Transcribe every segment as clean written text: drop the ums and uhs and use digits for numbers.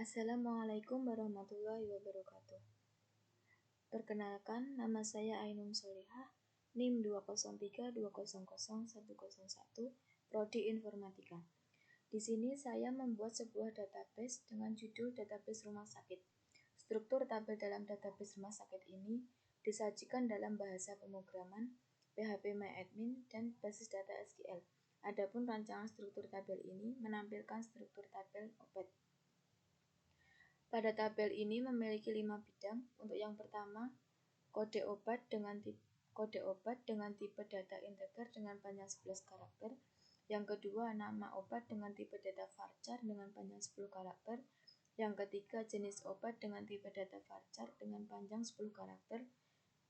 Assalamualaikum warahmatullahi wabarakatuh. Perkenalkan, nama saya Ainun Solihah, NIM 203200101, Prodi Informatika. Di sini saya membuat sebuah database dengan judul Database Rumah Sakit. Struktur tabel dalam database rumah sakit ini disajikan dalam bahasa pemrograman, PHP MyAdmin, dan basis data SQL. Adapun rancangan struktur tabel ini menampilkan struktur tabel obat. Pada tabel ini memiliki 5 bidang. Untuk yang pertama, kode obat dengan tipe data integer dengan panjang 11 karakter. Yang kedua, nama obat dengan tipe data varchar dengan panjang 10 karakter. Yang ketiga, jenis obat dengan tipe data varchar dengan panjang 10 karakter.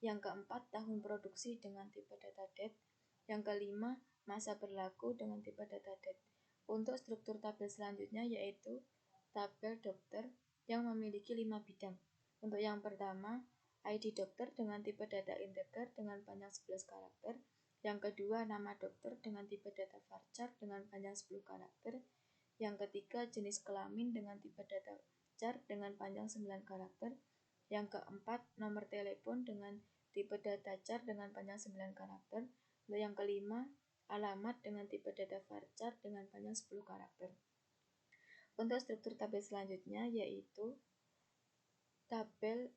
Yang keempat, tahun produksi dengan tipe data date. Yang kelima, masa berlaku dengan tipe data date. Untuk struktur tabel selanjutnya yaitu tabel dokter yang memiliki 5 bidang. Untuk yang pertama, ID dokter dengan tipe data integer dengan panjang 11 karakter. Yang kedua, nama dokter dengan tipe data varchar dengan panjang 10 karakter. Yang ketiga, jenis kelamin dengan tipe data varchar dengan panjang 9 karakter. Yang keempat, nomor telepon dengan tipe data char dengan panjang 9 karakter. Lalu yang kelima, alamat dengan tipe data varchar dengan panjang 10 karakter. Untuk struktur tabel selanjutnya yaitu tabel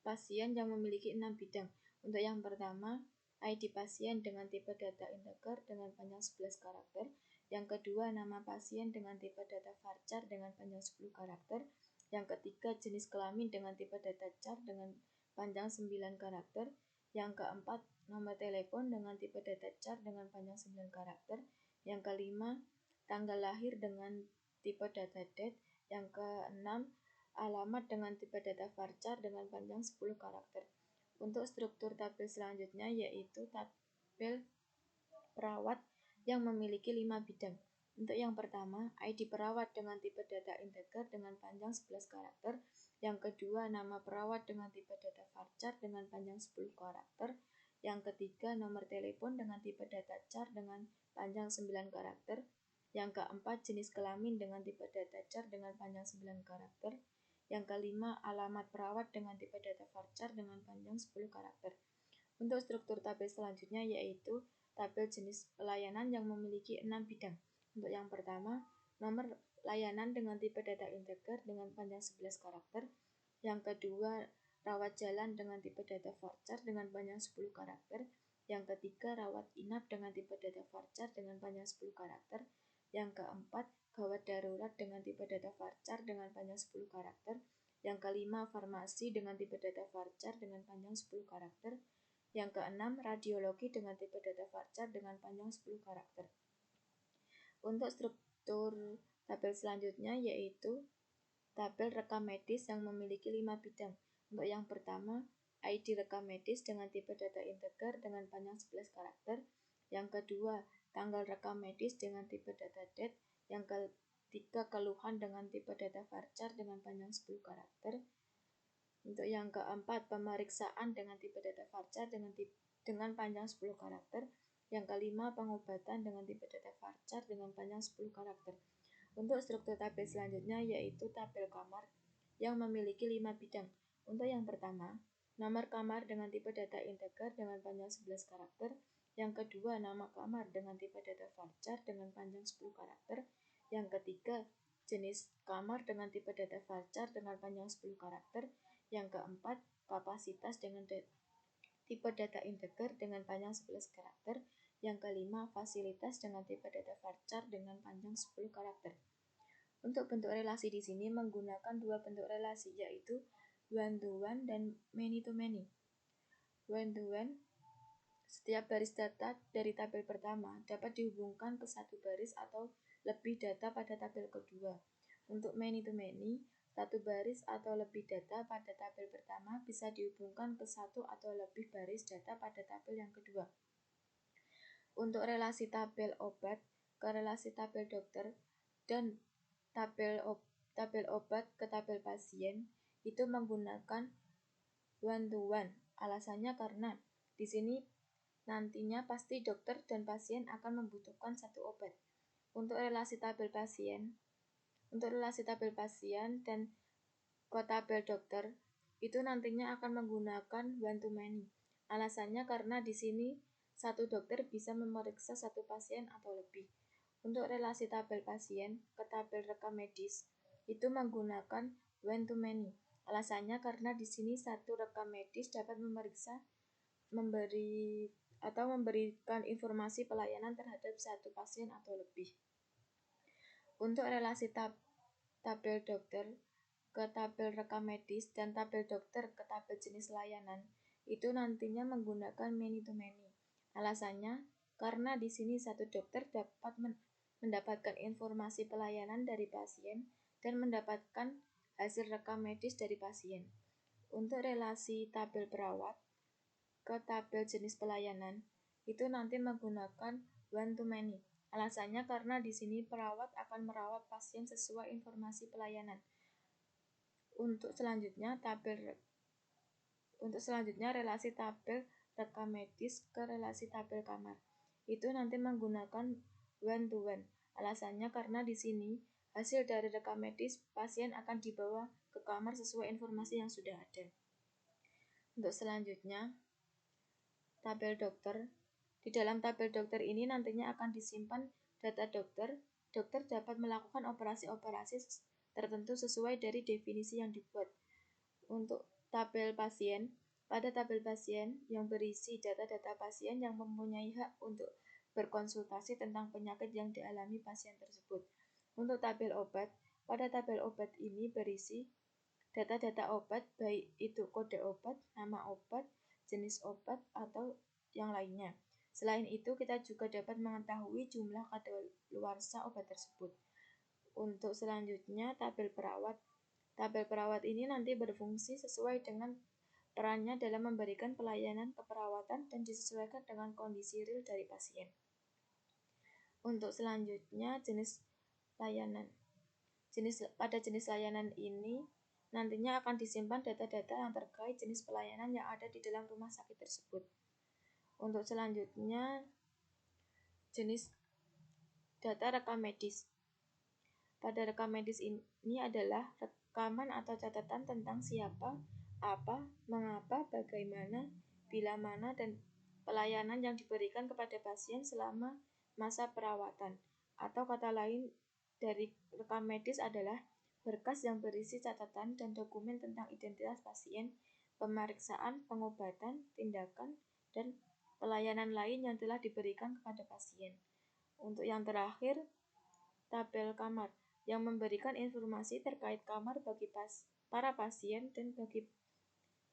pasien yang memiliki 6 bidang. Untuk yang pertama, ID pasien dengan tipe data integer dengan panjang 11 karakter. Yang kedua, nama pasien dengan tipe data varchar dengan panjang 10 karakter. Yang ketiga, jenis kelamin dengan tipe data char dengan panjang 9 karakter. Yang keempat, nomor telepon dengan tipe data char dengan panjang 9 karakter. Yang kelima, tanggal lahir dengan tipe data date. Yang keenam, alamat dengan tipe data varchar dengan panjang 10 karakter. Untuk struktur tabel selanjutnya yaitu tabel perawat yang memiliki 5 bidang. Untuk yang pertama, ID perawat dengan tipe data integer dengan panjang 11 karakter. Yang kedua, nama perawat dengan tipe data varchar dengan panjang 10 karakter. Yang ketiga, nomor telepon dengan tipe data char dengan panjang 9 karakter. Yang keempat, jenis kelamin dengan tipe data char dengan panjang 9 karakter. Yang kelima, alamat perawat dengan tipe data varchar dengan panjang 10 karakter. Untuk struktur tabel selanjutnya yaitu tabel jenis pelayanan yang memiliki 6 bidang. Untuk yang pertama, nomor layanan dengan tipe data integer dengan panjang 11 karakter. Yang kedua, rawat jalan dengan tipe data varchar dengan panjang 10 karakter. Yang ketiga, rawat inap dengan tipe data varchar dengan panjang 10 karakter. Yang keempat, gawat darurat dengan tipe data varchar dengan panjang 10 karakter. Yang kelima, farmasi dengan tipe data varchar dengan panjang 10 karakter. Yang keenam, radiologi dengan tipe data varchar dengan panjang 10 karakter. Untuk struktur tabel selanjutnya yaitu tabel rekam medis yang memiliki 5 bidang. Untuk yang pertama, ID rekam medis dengan tipe data integer dengan panjang 11 karakter. Yang kedua, tanggal rekam medis dengan tipe data date. Yang ketiga, keluhan dengan tipe data varchar dengan panjang 10 karakter. Untuk yang keempat, pemeriksaan dengan tipe data varchar dengan panjang 10 karakter. Yang kelima, pengobatan dengan tipe data varchar dengan panjang 10 karakter. Untuk struktur tabel selanjutnya yaitu tabel kamar yang memiliki 5 bidang. Untuk yang pertama, nomor kamar dengan tipe data integer dengan panjang 11 karakter. Yang kedua, nama kamar dengan tipe data varchar dengan panjang 10 karakter. Yang ketiga, jenis kamar dengan tipe data varchar dengan panjang 10 karakter. Yang keempat, kapasitas dengan tipe data integer dengan panjang 11 karakter. Yang kelima, fasilitas dengan tipe data varchar dengan panjang 10 karakter. Untuk bentuk relasi di sini menggunakan dua bentuk relasi yaitu one-to-one dan many-to-many. One-to-one, setiap baris data dari tabel pertama dapat dihubungkan ke satu baris atau lebih data pada tabel kedua. Untuk many-to-many, satu baris atau lebih data pada tabel pertama bisa dihubungkan ke satu atau lebih baris data pada tabel yang kedua. Untuk relasi tabel obat ke relasi tabel dokter dan tabel obat ke tabel pasien itu menggunakan one-to-one. Alasannya karena di sini nantinya pasti dokter dan pasien akan membutuhkan satu obat. Untuk relasi tabel pasien Untuk relasi tabel pasien dan tabel dokter itu nantinya akan menggunakan one to many. Alasannya karena di sini satu dokter bisa memeriksa satu pasien atau lebih. Untuk relasi tabel pasien ke tabel rekam medis itu menggunakan one to many. Alasannya karena di sini satu rekam medis dapat memberikan informasi pelayanan terhadap satu pasien atau lebih. Untuk relasi tabel dokter ke tabel rekam medis dan tabel dokter ke tabel jenis layanan itu nantinya menggunakan many to many. Alasannya karena di sini satu dokter dapat mendapatkan informasi pelayanan dari pasien dan mendapatkan hasil rekam medis dari pasien. Untuk relasi tabel perawat ke tabel jenis pelayanan itu nanti menggunakan one to many. Alasannya karena di sini perawat akan merawat pasien sesuai informasi pelayanan. Untuk selanjutnya relasi tabel rekam medis ke relasi tabel kamar. Itu nanti menggunakan one to one. Alasannya karena di sini hasil dari rekam medis pasien akan dibawa ke kamar sesuai informasi yang sudah ada. Untuk selanjutnya tabel dokter. Di dalam tabel dokter ini nantinya akan disimpan data dokter. Dokter dapat melakukan operasi-operasi tertentu sesuai dari definisi yang dibuat. Untuk tabel pasien, pada tabel pasien yang berisi data-data pasien yang mempunyai hak untuk berkonsultasi tentang penyakit yang dialami pasien tersebut. Untuk tabel obat, pada tabel obat ini berisi data-data obat, baik itu kode obat, nama obat, jenis obat, atau yang lainnya. Selain itu, kita juga dapat mengetahui jumlah kadaluarsa obat tersebut. Untuk selanjutnya, tabel perawat. Tabel perawat ini nanti berfungsi sesuai dengan perannya dalam memberikan pelayanan keperawatan dan disesuaikan dengan kondisi real dari pasien. Untuk selanjutnya, jenis layanan. Pada jenis layanan ini nantinya akan disimpan data-data yang terkait jenis pelayanan yang ada di dalam rumah sakit tersebut. Untuk selanjutnya, jenis data rekam medis. Pada rekam medis ini adalah rekaman atau catatan tentang siapa, apa, mengapa, bagaimana, bila mana, dan pelayanan yang diberikan kepada pasien selama masa perawatan. Atau kata lain dari rekam medis adalah berkas yang berisi catatan dan dokumen tentang identitas pasien, pemeriksaan, pengobatan, tindakan, dan pelayanan lain yang telah diberikan kepada pasien. Untuk yang terakhir, tabel kamar yang memberikan informasi terkait kamar bagi para pasien dan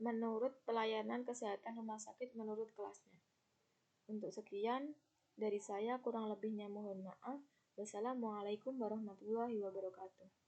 menurut pelayanan kesehatan rumah sakit menurut kelasnya. Untuk sekian dari saya, kurang lebihnya mohon maaf. Wassalamualaikum warahmatullahi wabarakatuh.